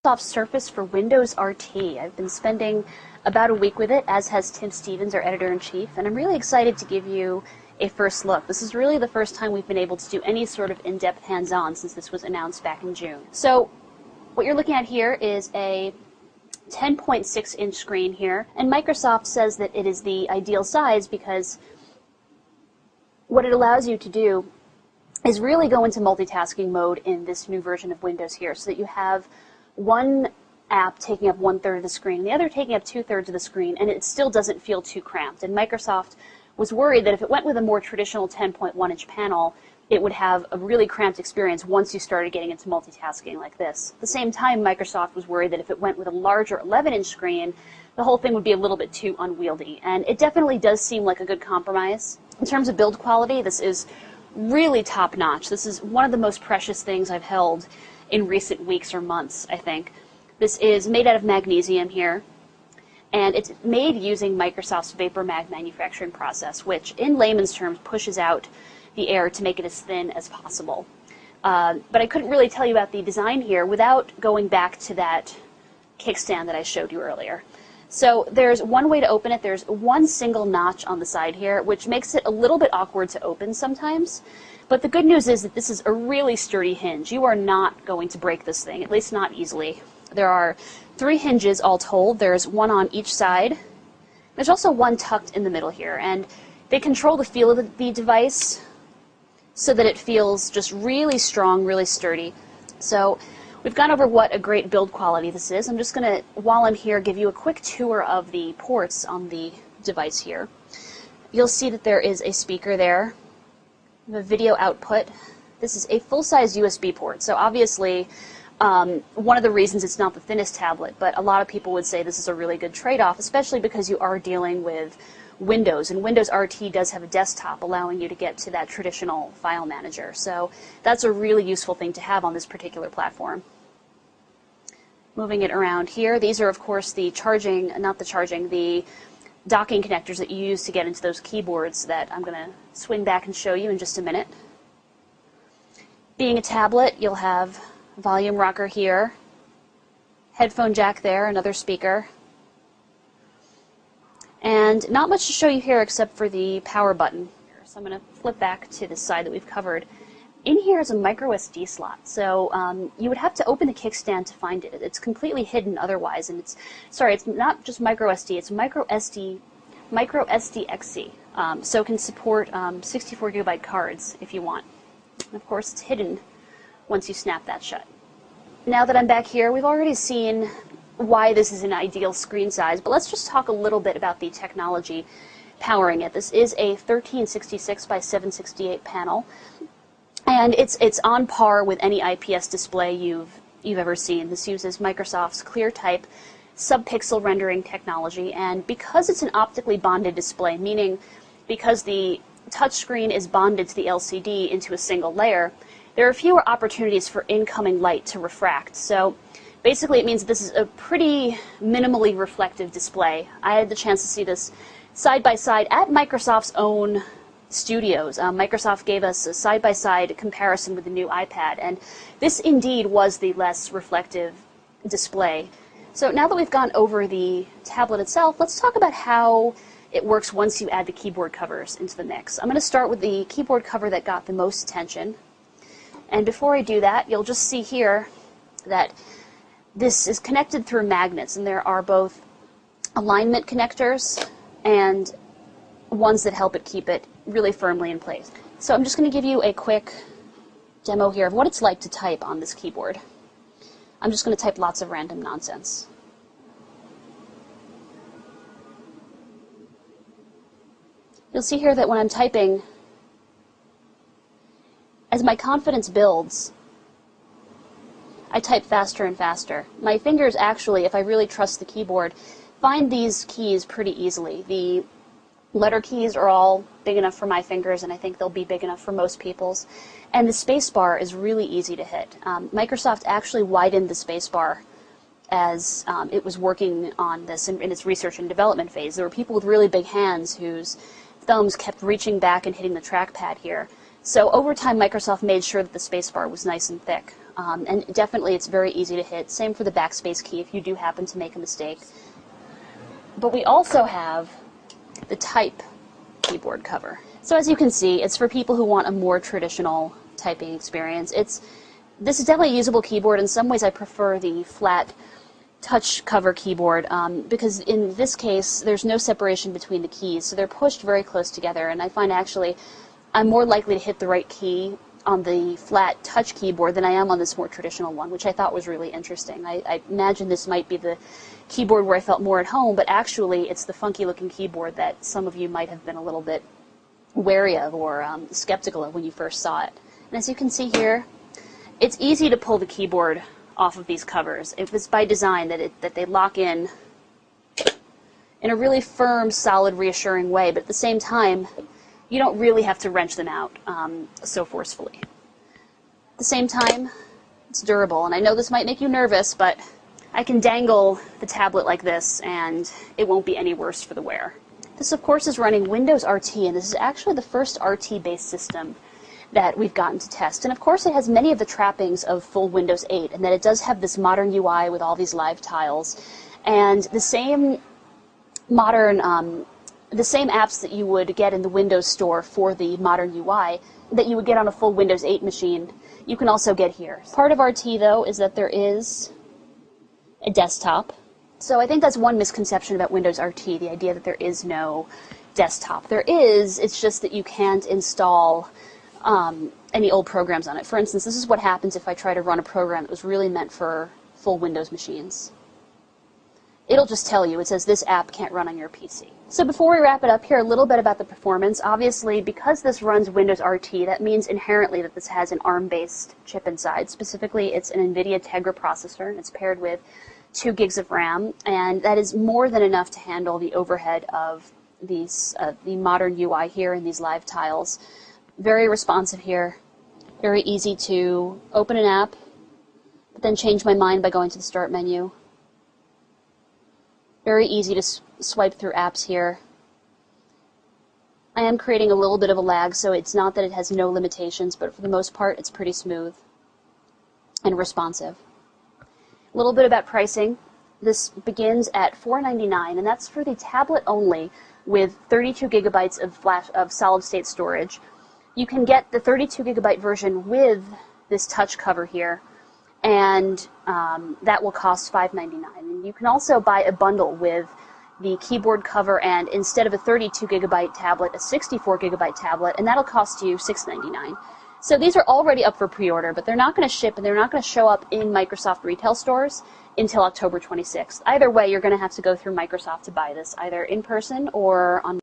Microsoft Surface for Windows RT. I've been spending about a week with it, as has Tim Stevens, our editor-in-chief, and I'm really excited to give you a first look. This is really the first time we've been able to do any sort of in-depth hands-on since this was announced back in June. So what you're looking at here is a 10.6-inch screen here, and Microsoft says that it is the ideal size because what it allows you to do is really go into multitasking mode in this new version of Windows here, so that you have one app taking up 1/3 of the screen, and the other taking up 2/3 of the screen, and it still doesn't feel too cramped. And Microsoft was worried that if it went with a more traditional 10.1-inch panel, it would have a really cramped experience once you started getting into multitasking like this. At the same time, Microsoft was worried that if it went with a larger 11-inch screen, the whole thing would be a little bit too unwieldy. And it definitely does seem like a good compromise. In terms of build quality, this is really top-notch. This is one of the most precious things I've held in recent weeks or months, I think. This is made out of magnesium here, and it's made using Microsoft's VaporMag manufacturing process, which in layman's terms pushes out the air to make it as thin as possible. But I couldn't really tell you about the design here without going back to that kickstand that I showed you earlier. So there's one way to open it. There's one single notch on the side here, which makes it a little bit awkward to open sometimes. But the good news is that this is a really sturdy hinge. You are not going to break this thing, at least not easily. There are 3 hinges all told. There's one on each side. There's also one tucked in the middle here, and they control the feel of the device so that it feels just really strong, really sturdy. So we've gone over what a great build quality this is. I'm just going to, while I'm here, give you a quick tour of the ports on the device here. You'll see that there is a speaker there, the video output. This is a full-size USB port, so obviously one of the reasons it's not the thinnest tablet, but a lot of people would say this is a really good trade-off, especially because you are dealing with Windows, and Windows RT does have a desktop allowing you to get to that traditional file manager. So that's a really useful thing to have on this particular platform. Moving it around here, these are of course the the docking connectors that you use to get into those keyboards that I'm going to swing back and show you in just a minute. Being a tablet, you'll have volume rocker here, headphone jack there, another speaker, and not much to show you here except for the power button. So I'm going to flip back to the side that we've covered. In here is a micro SD slot, so you would have to open the kickstand to find it. It's completely hidden otherwise, and it's not just micro SD, it's micro SDXC, so it can support 64 gigabyte cards if you want. And of course, it's hidden once you snap that shut. Now that I'm back here, we've already seen why this is an ideal screen size, but let's just talk a little bit about the technology powering it. This is a 1366 by 768 panel, and it's on par with any IPS display you've ever seen. This uses Microsoft's ClearType subpixel rendering technology, and because it's an optically bonded display, meaning because the touchscreen is bonded to the LCD into a single layer, there are fewer opportunities for incoming light to refract. So basically it means this is a pretty minimally reflective display. I had the chance to see this side by side at Microsoft's own studios. Microsoft gave us a side-by-side comparison with the new iPad, and this indeed was the less reflective display. So now that we've gone over the tablet itself, let's talk about how it works once you add the keyboard covers into the mix. I'm going to start with the keyboard cover that got the most attention. And before I do that, you'll just see here that this is connected through magnets, and there are both alignment connectors and ones that help it keep it really firmly in place. So I'm just going to give you a quick demo here of what it's like to type on this keyboard. I'm just going to type lots of random nonsense. You'll see here that when I'm typing, as my confidence builds, I type faster and faster. My fingers actually, if I really trust the keyboard, find these keys pretty easily. The letter keys are all big enough for my fingers, and I think they'll be big enough for most people's. And the space bar is really easy to hit. Microsoft actually widened the space bar as it was working on this in its research and development phase. There were people with really big hands whose thumbs kept reaching back and hitting the trackpad here. So over time, Microsoft made sure that the spacebar was nice and thick. And definitely it's very easy to hit. Same for the backspace key if you do happen to make a mistake. But we also have the Type keyboard cover. So as you can see, it's for people who want a more traditional typing experience. This is definitely a usable keyboard. In some ways I prefer the flat touch cover keyboard because in this case there's no separation between the keys, so they're pushed very close together, and I find actually I'm more likely to hit the right key on the flat touch keyboard than I am on this more traditional one, which I thought was really interesting. I imagine this might be the keyboard where I felt more at home, but actually it's the funky looking keyboard that some of you might have been a little bit wary of or skeptical of when you first saw it. And as you can see here, it's easy to pull the keyboard off of these covers. It was by design that they lock in a really firm, solid, reassuring way, but at the same time, you don't really have to wrench them out so forcefully. At the same time, it's durable, and I know this might make you nervous, but I can dangle the tablet like this, and it won't be any worse for the wear. This, of course, is running Windows RT, and this is actually the first RT-based system that we've gotten to test. And of course, it has many of the trappings of full Windows 8, and that it does have this modern UI with all these live tiles, and the same modern the same apps that you would get in the Windows Store for the modern UI that you would get on a full Windows 8 machine, you can also get here. Part of RT, though, is that there is a desktop. So I think that's one misconception about Windows RT, the idea that there is no desktop. There is, it's just that you can't install any old programs on it. For instance, this is what happens if I try to run a program that was really meant for full Windows machines. It'll just tell you, it says this app can't run on your PC. So before we wrap it up here, a little bit about the performance. Obviously, because this runs Windows RT, that means inherently that this has an ARM-based chip inside. Specifically, it's an NVIDIA Tegra processor, and it's paired with 2 gigs of RAM, and that is more than enough to handle the overhead of these the modern UI here and these live tiles. Very responsive here, very easy to open an app, but then change my mind by going to the Start menu. Very easy to swipe through apps here. I am creating a little bit of a lag, so it's not that it has no limitations, but for the most part, it's pretty smooth and responsive. A little bit about pricing. This begins at $499, and that's for the tablet only with 32 gigabytes of solid-state storage. You can get the 32 gigabyte version with this touch cover here, and that will cost $599. And you can also buy a bundle with the keyboard cover and, instead of a 32 gigabyte tablet, a 64 gigabyte tablet, and that'll cost you $699. So these are already up for pre-order, but they're not going to ship and they're not going to show up in Microsoft retail stores until October 26th. Either way, you're going to have to go through Microsoft to buy this, either in person or on